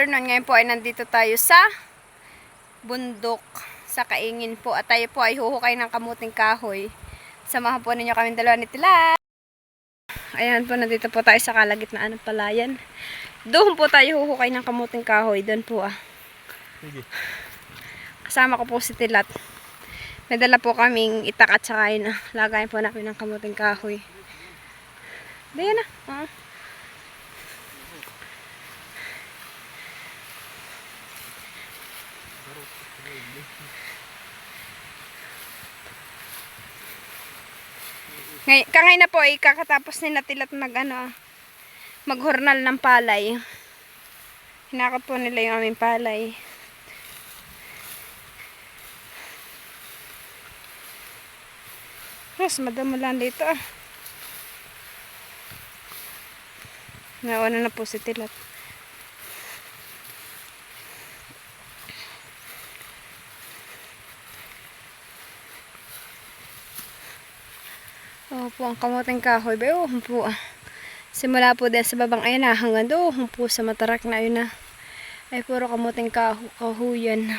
afternoon. Ngayon po ay nandito tayo sa bundok sa Kaingin po. At tayo po ay huhukay ng kamuting kahoy. Samahan po ninyo kami dalawa ni Tila. Ayan po, nandito po tayo sa kalagitnaan ng palayan. Doon po tayo huhukay ng kamuting kahoy. Doon po Sige. Kasama ko po si Tilat. May dala po kaming itak at saka yun. Lagayan po namin ng kamuting kahoy. Diyan na. Kangay na po ay kakatapos ni Natilat maghornal ng palay. Hinakot po nila yung aming palay. Mas madamo lang dito Nauna na po si Tilat. Po ang kamuting kahoy ba po simula po din sa babang ayun na hanggang doon po sa matarak na ayun na ay puro kamuting kahuyan.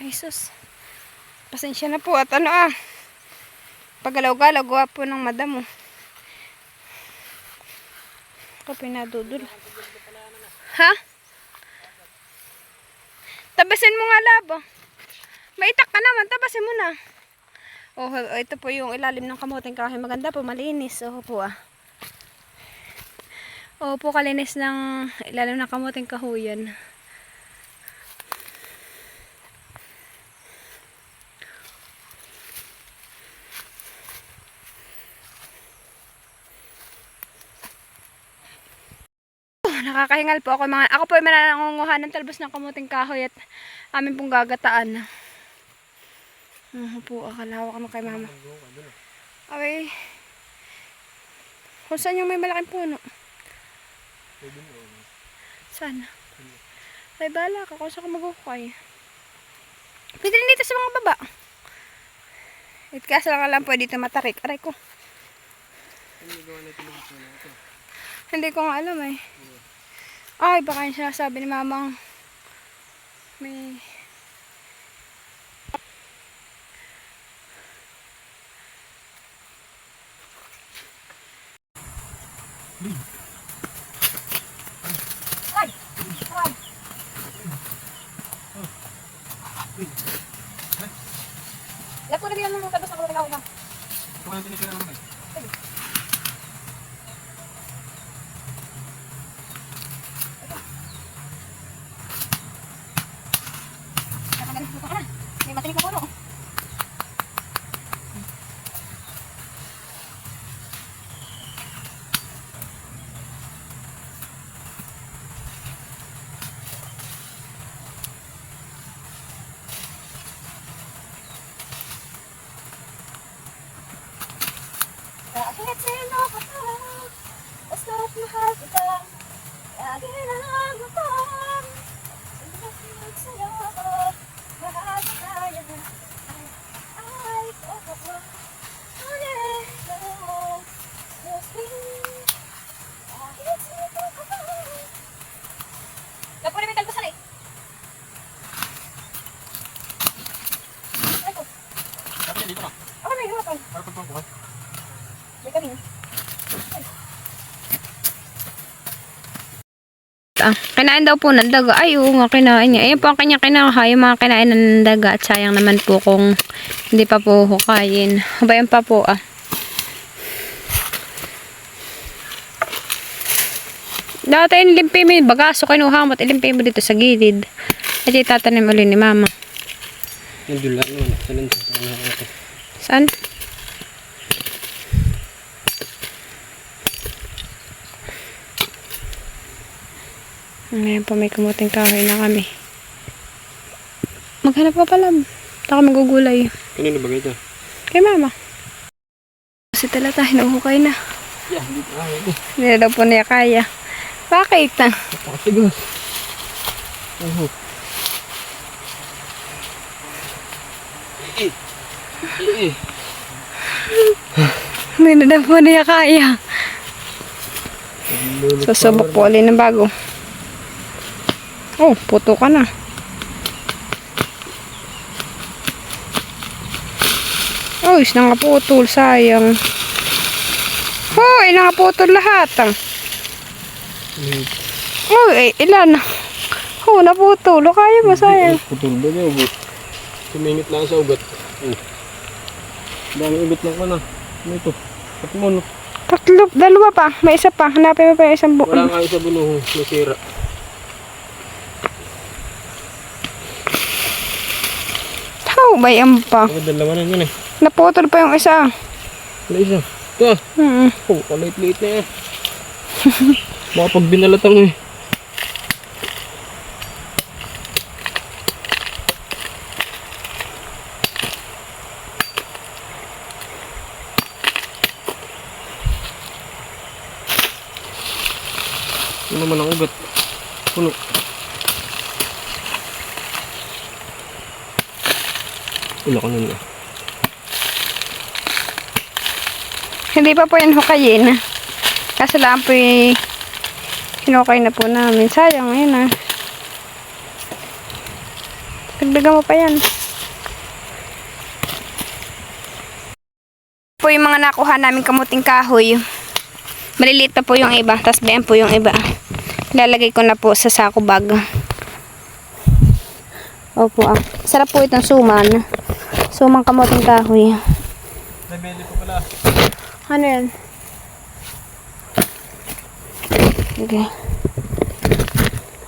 Ay sus, pasensya na po at pagalaw-galaw gawa po ng madam ako pinadudul. Ha? Tabasin mo nga labo. Maitak ka naman, tabasin mo na. Ito po yung ilalim ng kamuting kahoy. Maganda po, malinis. Po po, kalinis ng ilalim ng kamuting kahoyan. Nakakahingal po ako. Ako po ay manangunguha ng talbos ng kamuting kahoy at amin pong gagataan. Po, akalawak ano kay mama. Okay. Kung saan yung may malaking puno? Saan? Ay, bala ka. Kung saan ka maghukay? Pwede rin dito sa mga baba. Kasi lang po dito matarik. Aray ko. Hindi ko nga alam eh. Ay, baka yung sinasabi ni mamang may lapo na bilang ng tabas na kamuting kahoy na. Ito ka yung tinitira naman. May matinik na puno. Kahit sino ka pa, basta't mahal kita, lagi lang utang. Sinasiyag sa'yo ako, mahal ka kaya, ay, ko. Kahit sino ka pa. Lapo na may talbasan eh. Ay ko. Sabi niya dito na. Ako na yung Para pagpapukay. may kami. Kinain daw po ng daga. Ay, oo nga, kinain niya. Ayan po ang kanya kinahay. Yung mga kinain ng daga. At sayang naman po kung hindi pa po hukayin. Habayan pa po Dati ilimpay mo yung bagaso. Kinuha mo at ilimpay mo dito sa gilid. At itatanim ulit ni mama. Saan? Ngayon po may kamuting kahoy na kami. Maghanap pa pala. Baka magugulay. Kanino ba ito? Kay mama. Si Talata, hinuhukay na. Yeah, hindi pa kaya ito. Hindi na daw po niya kaya. Bakit? Napakasigos. Hindi na daw po niya kaya. Susubok po ulit ng bago. Oh, puto ka na. Oh, is nakaputol. Sayang. Oh, nakaputol lahat. Oh, ilan? Oh, naputol. Kaya mo, sayang. Putol ba niya ugot? Tumingit lang sa ugot. Dami ugot lang ka na. Ano ito? At mo no? Tatlo, dalawa pa. May isa pa. Hanapin mo pa yung isang buo. Wala nga isa bunuho. Nasira. Oh, bayang pa. Ako dalawa na yun eh. Naputol pa yung isa. Wala isa. Ito ah. Oh, kalit-liit na yan. Baka pag binalatang eh. Ano naman ang ugat? Puno. Wala ka nun ah. Hindi pa po yan hukayin. Kasi lang po yung hinukay na po namin. Sayang, yun ah. Dagdagan mo pa yan. Po yung mga nakuha namin kamuting kahoy. Maliliit pa po yung iba. Tapos bayan po yung iba. Ilalagay ko na po sa sako bag. Opo ah. Sarap po itong suman. Sumang kamuting kahoy. Nabili ko pala. Ano yan? Okay.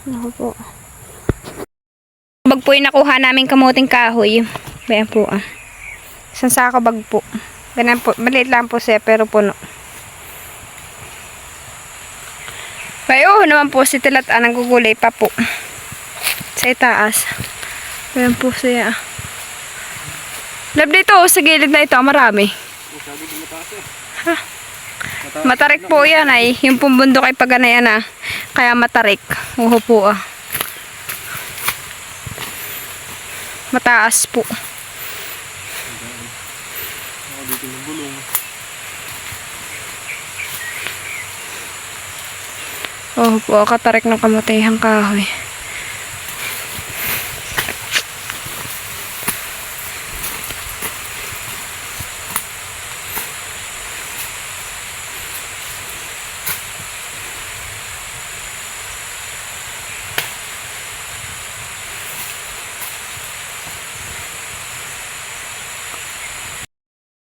Ako po. Bag po yung nakuha namin kamuting kahoy. Bayan po ah. Isang sako bag po. Ganun po. Maliit lang po siya pero puno. Bayo naman po si Tilat nagugulay pa po. Sa itaas. Bayan po siya. Lab dito sa gilid na ito. Marami. Ha? Matarik po yan ay. Yung pumbundok ay paganayan ah. Kaya matarik. Uho po ah. Mataas po. Dito ng bulong. Uho po. Katarik ng kamutihang kahoy.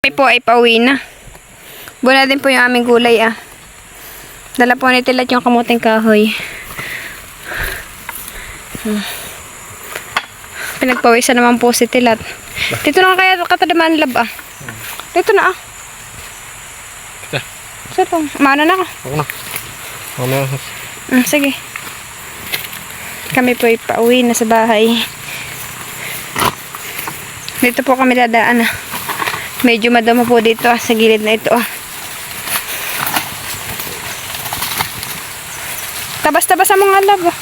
Kami po ay pauwi na. Buna din po yung aming gulay ah. Dala po ni Tilat yung kamuting kahoy. Pinagpawisan naman po si Tilat. Dito na kaya katadaman lab ah. Dito na ah. Sir po, maano na ako. Ako na. Ako na. Sige. Kami po ay pauwi na sa bahay. Dito po kami dadaan ah. Medyo madamo po dito ah, sa gilid na ito ah. Tabas-tabas ang mga lab ah.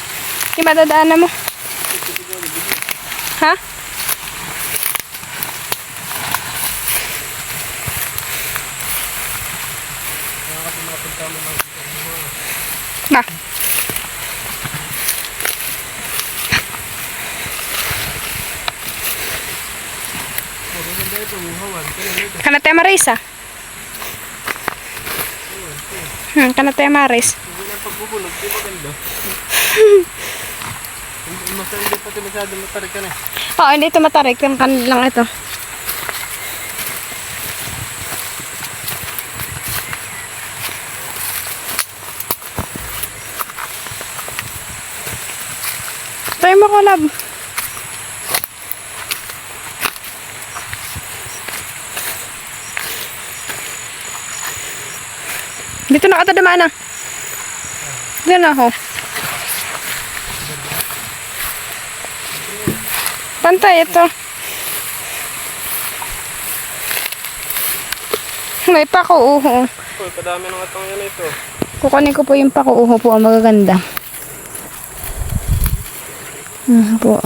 Yung madadaanan mo. Ha? Ba? Kana tayo Marisa? Kana tayo Maris? Hindi na pagbubulog, di maganda. Masandi pati masyado matarik ka na. Oo, hindi ito matarik. Yung lang ito. Tayo mo ko, lab. Dito na katadamaan na. Diyan na ako. Pantay ito. May pako, uho. Uy, kadami ng atong yan ito. Kukunin ko po yung pako, uho po. Ang magaganda. Po.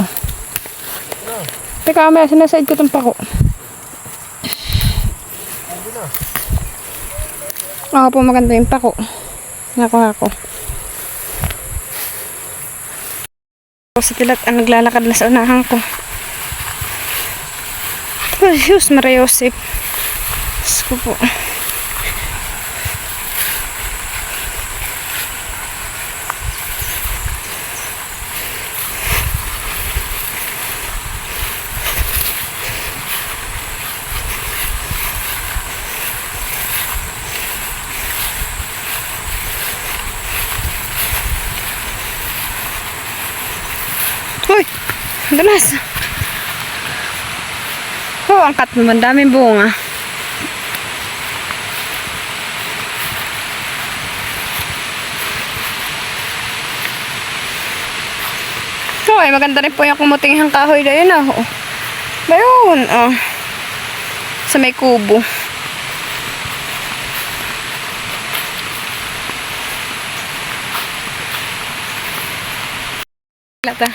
Teka, may sinaside ko itong pako. Oo po, maganda yung pako. Nakuha ko. Sa tilat ang naglalakad na sa unahan ko. Ay, Diyos, Maria Josep. Diyos ko po. Uy, ganas. Oh, angkat naman. Daming bunga. Oh, ay maganda rin po yung kumutinghang kahoy na yun. Oh. Bayun. Oh. Sa may kubo. Lata.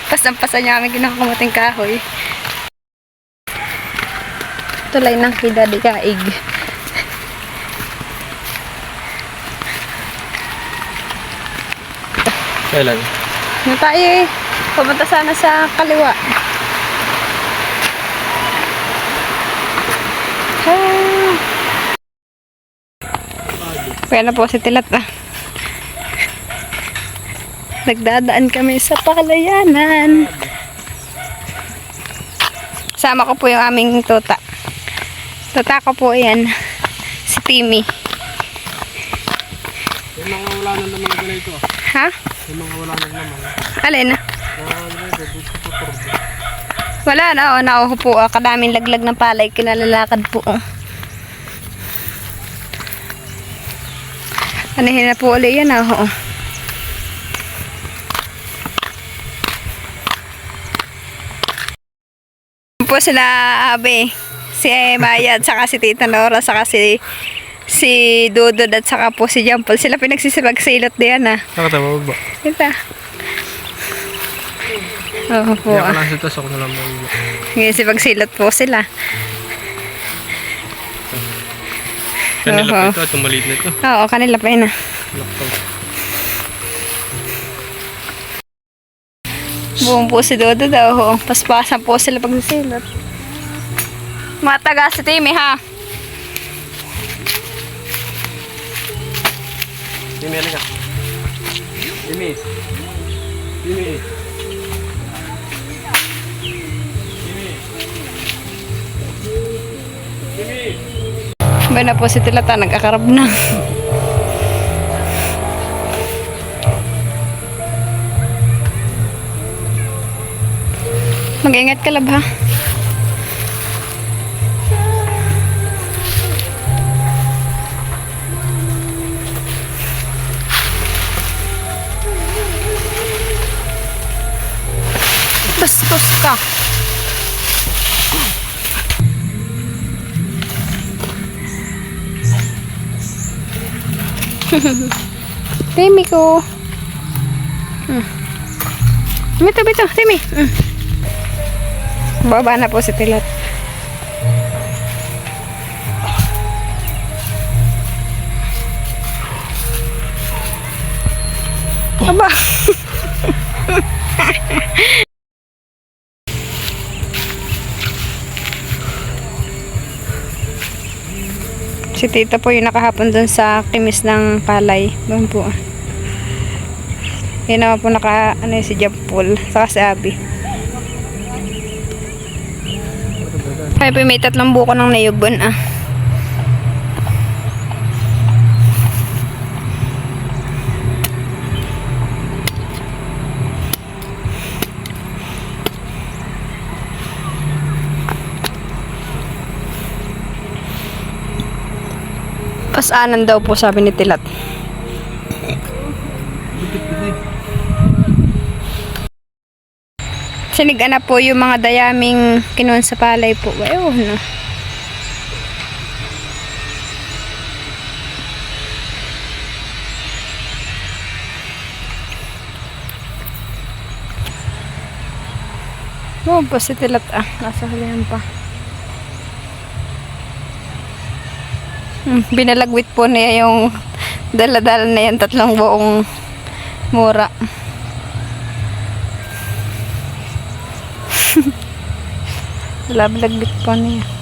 Pasan-pasan niya kami kinakumuting kahoy. Tulay ng kidadi kaig. Kailan? Na tayo eh. Pumunta sana sa kaliwa. Kaya na po si Tilat ah. Nagdadaan kami sa palayanan. Sama ko po yung aming tuta. Tuta ko po yan. Si Timmy. Yung mga wala na naman na ito. Ha? Yung mga wala na naman. Alin? Wala na. O, nauho po. Kadaming laglag ng palay. Kinalalakad po. Anihin na po ulit yan. O. Po sila Abe, si Maya at saka si Tita Nora, saka si Dudod at saka po si Jampol. Sila pinagsisipagsilot diyan ah. Nakatawag ba? Kita. Oo po. Kaya ka lang sa tasok na lang ba? Ngayon sipagsilot po sila. Kanila Oo. pa ito at yung maliit na ito. Oo, kanila pa yun ah. Laktaw. Buong po si Dudod daw. Paspasan po sila pagsisilot. Mataga si Timmy ha. Jimmy, halika. Jimmy. Jimmy. Jimmy. Jimmy. Ba na po si Tilata, nagkakarab na. Mag-ingat ka lab ha. Bastos ka. Timmy ko. Bito, Timmy. Baba na po si Tilat. Aba. Si Tita po yung nakahapon dun sa kimis ng palay. Doon po. Yan naman po si Jampol. Saka si Abby. Ay po may 3 buko ng nayugbon ah. Pas-anan daw po sabi ni Tilat. Siniga na po yung mga dayaming kinuha sa palay po. Ayun no. Oh, po si Tilat ah. Nasa halihan pa. Binalagwit po niya yung dala-dala na yan, 3 buong mura. Balagwit po niya.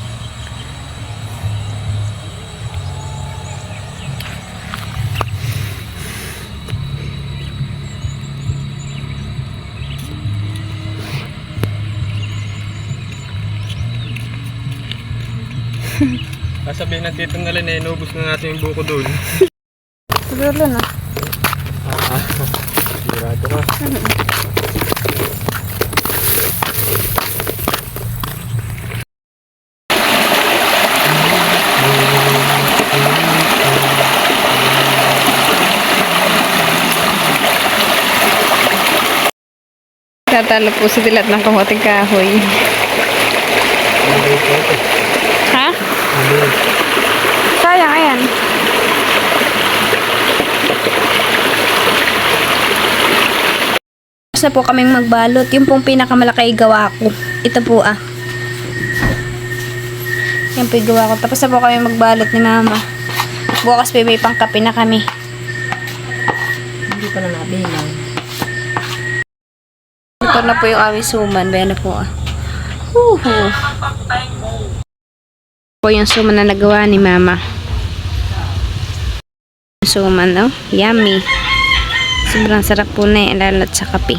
Sasabihin ng tito nila na inubos na natin yung buko doon. Siguro na. Sigurado ka. Tatalo po sa dilat ng kamuting kahoy. Ha? Sayang, ayan. Basta po kaming magbalot. Yung pong pinakamalaki gawa ko. Ito po Yan po yung gawa ko. Tapos na po kami magbalot ni mama. Bukas may pangkape na kami. Hindi pa na nabilang. Ito na po yung aming suman. Bayan na po po yung suman na nagawa ni mama. Suman, yummy. Sobrang sarap po na yan, lalo sa kape.